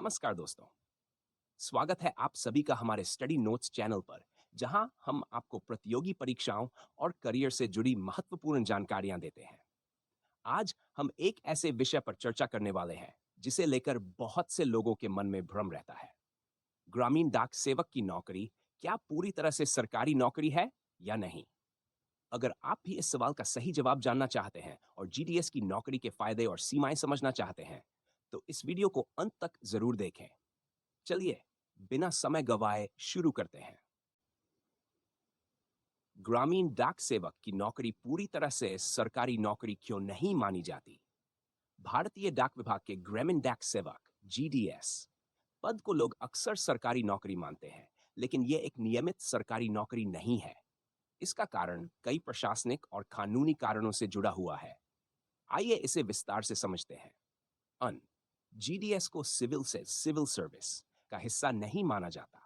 नमस्कार दोस्तों। स्वागत है आप सभी का हमारे स्टडी नोट्स चैनल पर, जहां हम आपको प्रतियोगी परीक्षाओं और करियर से जुड़ी महत्वपूर्ण जानकारियां देते हैं। आज हम एक ऐसे विषय पर चर्चा करने वाले हैं जिसे लेकर बहुत से लोगों के मन में भ्रम रहता है। ग्रामीण डाक सेवक की नौकरी क्या पूरी तरह से सरकारी नौकरी है या नहीं? अगर आप भी इस सवाल का सही जवाब जानना चाहते हैं और जीडीएस की नौकरी के फायदे और सीमाएं समझना चाहते हैं, तो इस वीडियो को अंत तक जरूर देखें। चलिए, बिना समय गवाए शुरू करते हैं। ग्रामीण डाक सेवक की नौकरी पूरी तरह से सरकारी नौकरी क्यों नहीं मानी जाती? भारतीय डाक विभाग के ग्रामीण डाक सेवक जीडीएस पद को लोग अक्सर सरकारी नौकरी मानते हैं, लेकिन यह एक नियमित सरकारी नौकरी नहीं है। इसका कारण कई प्रशासनिक और कानूनी कारणों से जुड़ा हुआ है। आइए इसे विस्तार से समझते हैं। अन जीडीएस को सिविल से सिविल सर्विस का हिस्सा नहीं माना जाता।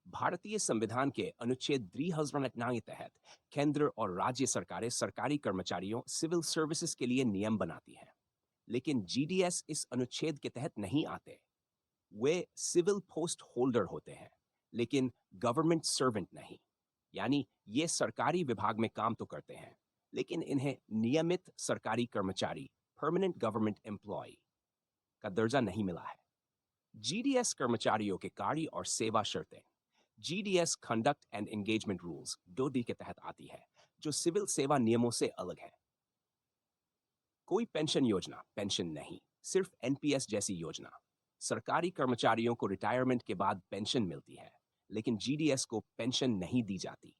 भारतीय संविधान के अनुच्छेद 309 के तहत केंद्र और राज्य सरकारें सरकारी कर्मचारियों सिविल सर्विसेज के लिए नियम बनाती हैं, लेकिन जीडीएस इस अनुच्छेद के तहत नहीं आते। वे सिविल पोस्ट होल्डर होते हैं, लेकिन गवर्नमेंट सर्वेंट नहीं। यानी ये सरकारी विभाग में काम तो करते हैं, लेकिन इन्हें नियमित सरकारी कर्मचारी परमानेंट गवर्नमेंट एम्प्लॉय का दर्जा नहीं मिला है। जीडीएस कर्मचारियों के कार्य और सेवा शर्तें GDS conduct and engagement rules 2D के तहत आती है, जो सिविल सेवा नियमों से अलग है। कोई पेंशन योजना पेंशन नहीं, सिर्फ एनपीएस जैसी योजना। सरकारी कर्मचारियों को रिटायरमेंट के बाद पेंशन मिलती है, लेकिन जीडीएस को पेंशन नहीं दी जाती।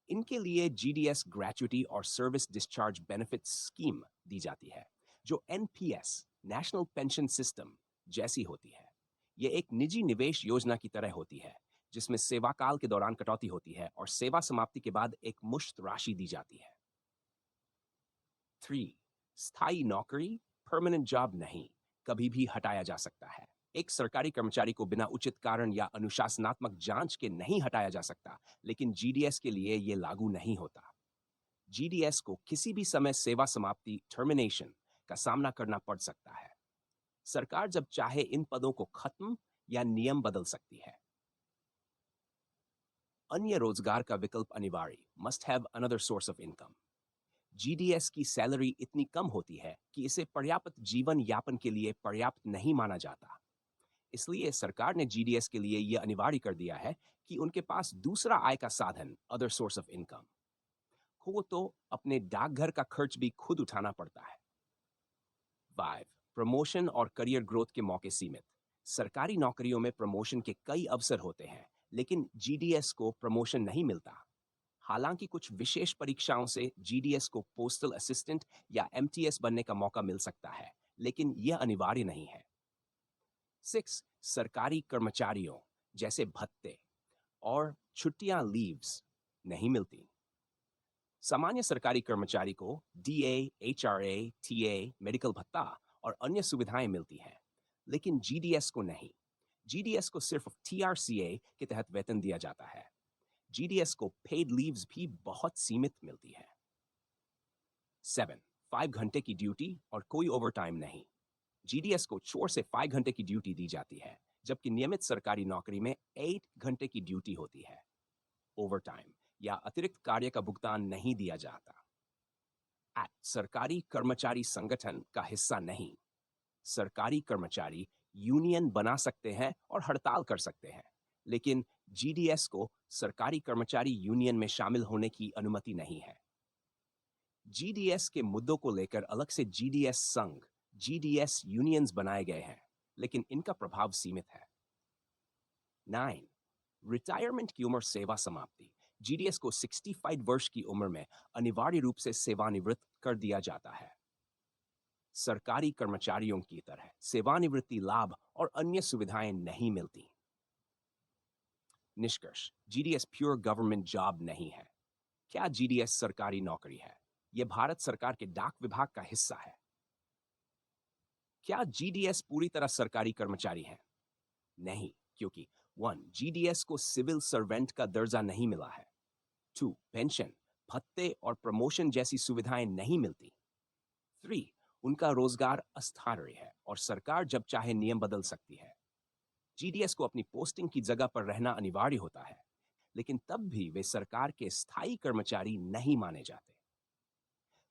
इनके लिए जीडीएस ग्रेच्युटी और सर्विस डिस्चार्ज बेनिफिट स्कीम दी जाती है, जो एनपीएस नेशनल पेंशन सिस्टम जैसी होती है। यह एक निजी निवेश योजना की तरह होती है, जिसमें सेवाकाल के दौरान कटौती होती है और सेवा समाप्ति के बाद एक मुश्त राशि दी जाती है। 3. स्थायी नौकरी परमानेंट जॉब नहीं, कभी भी हटाया जा सकता है। एक सरकारी कर्मचारी को बिना उचित कारण या अनुशासनात्मक जांच के नहीं हटाया जा सकता, लेकिन जीडीएस के लिए यह लागू नहीं होता। जीडीएस को किसी भी समय सेवा समाप्ति टर्मिनेशन का सामना करना पड़ सकता है। सरकार जब चाहे इन पदों को खत्म या नियम बदल सकती है। अन्य रोजगार का विकल्प अनिवार्य must have another source of income. GDS की सैलरी इतनी कम होती है कि इसे पर्याप्त जीवन यापन के लिए पर्याप्त नहीं माना जाता। इसलिए सरकार ने जीडीएस के लिए यह अनिवार्य कर दिया है कि उनके पास दूसरा आय का साधन अदर सोर्स ऑफ इनकम हो, तो अपने डाकघर का खर्च भी खुद उठाना पड़ता है। 5. प्रमोशन और करियर ग्रोथ के मौके सीमित। सरकारी नौकरियों में प्रमोशन के कई अवसर होते हैं, लेकिन जीडीएस को प्रमोशन नहीं मिलता। हालांकि कुछ विशेष परीक्षाओं से जीडीएस को पोस्टल असिस्टेंट या एमटीएस बनने का मौका मिल सकता है, लेकिन यह अनिवार्य नहीं है। 6. सरकारी कर्मचारियों जैसे भत्ते और छुट्टियां लीव्स नहीं मिलती। सामान्य सरकारी कर्मचारी को डीए, एचआरए, टीए, मेडिकल भत्ता और अन्य सुविधाएं मिलती हैं, लेकिन जीडीएस को नहीं। जीडीएस को सिर्फ टीआरसीए के तहत वेतन दिया जाता है। जीडीएस को पेड लीव्स भी बहुत सीमित मिलती है। 7. 5 घंटे की ड्यूटी और कोई ओवरटाइम नहीं। जीडीएस को 4 से 5 घंटे की ड्यूटी दी जाती है, जबकि नियमित सरकारी नौकरी में 8 घंटे की ड्यूटी होती है। ओवरटाइम या अतिरिक्त कार्य का भुगतान नहीं दिया जाता। सरकारी कर्मचारी संगठन का हिस्सा नहीं। सरकारी कर्मचारी यूनियन बना सकते हैं और हड़ताल कर सकते हैं, लेकिन जीडीएस को सरकारी कर्मचारी यूनियन में शामिल होने की अनुमति नहीं है। जीडीएस के मुद्दों को लेकर अलग से जीडीएस संघ, जीडीएस यूनियंस बनाए गए हैं, लेकिन इनका प्रभाव सीमित है। 9. रिटायरमेंट की उम्र सेवा समाप्ति। जीडीएस को 65 वर्ष की उम्र में अनिवार्य रूप से सेवानिवृत्त कर दिया जाता है। सरकारी कर्मचारियों की तरह सेवानिवृत्ति लाभ और अन्य सुविधाएं नहीं मिलती। निष्कर्ष, जीडीएस प्योर गवर्नमेंट जॉब नहीं है। क्या जीडीएस सरकारी नौकरी है? यह भारत सरकार के डाक विभाग का हिस्सा है। क्या जीडीएस पूरी तरह सरकारी कर्मचारी है? नहीं, क्योंकि 1. जीडीएस को सिविल सर्वेंट का दर्जा नहीं मिला है। 2. पेंशन, भत्ते और प्रमोशन जैसी सुविधाएं नहीं मिलती। 3. उनका रोजगार अस्थायी है और सरकार जब चाहे नियम बदल सकती है। जीडीएस को अपनी पोस्टिंग की जगह पर रहना अनिवार्य होता है, लेकिन तब भी वे सरकार के स्थायी कर्मचारी नहीं माने जाते।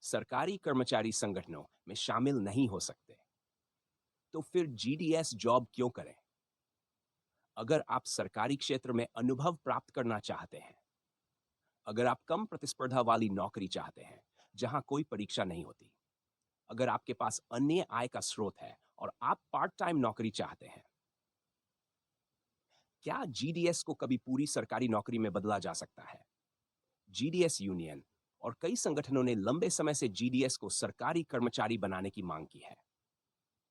सरकारी कर्मचारी संगठनों में शामिल नहीं हो सकते। तो फिर जीडीएस जॉब क्यों करें? अगर आप सरकारी क्षेत्र में अनुभव प्राप्त करना चाहते हैं, अगर आप कम प्रतिस्पर्धा वाली नौकरी चाहते हैं जहां कोई परीक्षा नहीं होती, अगर आपके पास अन्य आय का स्रोत है और आप पार्ट टाइम नौकरी चाहते हैं, क्या जीडीएस को कभी पूरी सरकारी नौकरी में बदला जा सकता है? जीडीएस यूनियन और कई संगठनों ने लंबे समय से जीडीएस को सरकारी कर्मचारी बनाने की मांग की है।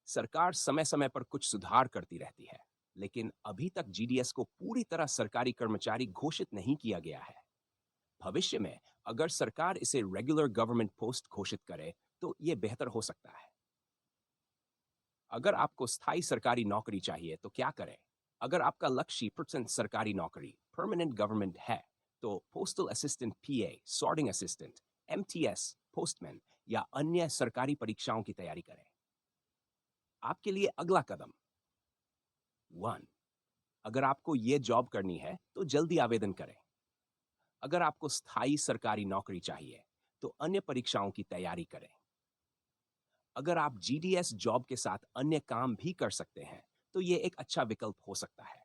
सरकार समय समय पर कुछ सुधार करती रहती है, लेकिन अभी तक जीडीएस को पूरी तरह सरकारी कर्मचारी घोषित नहीं किया गया है। भविष्य में अगर सरकार इसे रेगुलर गवर्नमेंट पोस्ट घोषित करे तो यह बेहतर हो सकता है। अगर आपको स्थायी सरकारी नौकरी चाहिए तो क्या करें? अगर आपका लक्ष्य परसेंट सरकारी नौकरी परमानेंट गवर्नमेंट है, तो postal assistant PA, sorting assistant, MTS, postman या अन्य सरकारी परीक्षाओं की तैयारी करें। आपके लिए अगला कदम 1, अगर आपको ये जॉब करनी है तो जल्दी आवेदन करें। अगर आपको स्थायी सरकारी नौकरी चाहिए तो अन्य परीक्षाओं की तैयारी करें। अगर आप जीडीएस जॉब के साथ अन्य काम भी कर सकते हैं तो ये एक अच्छा विकल्प हो सकता है।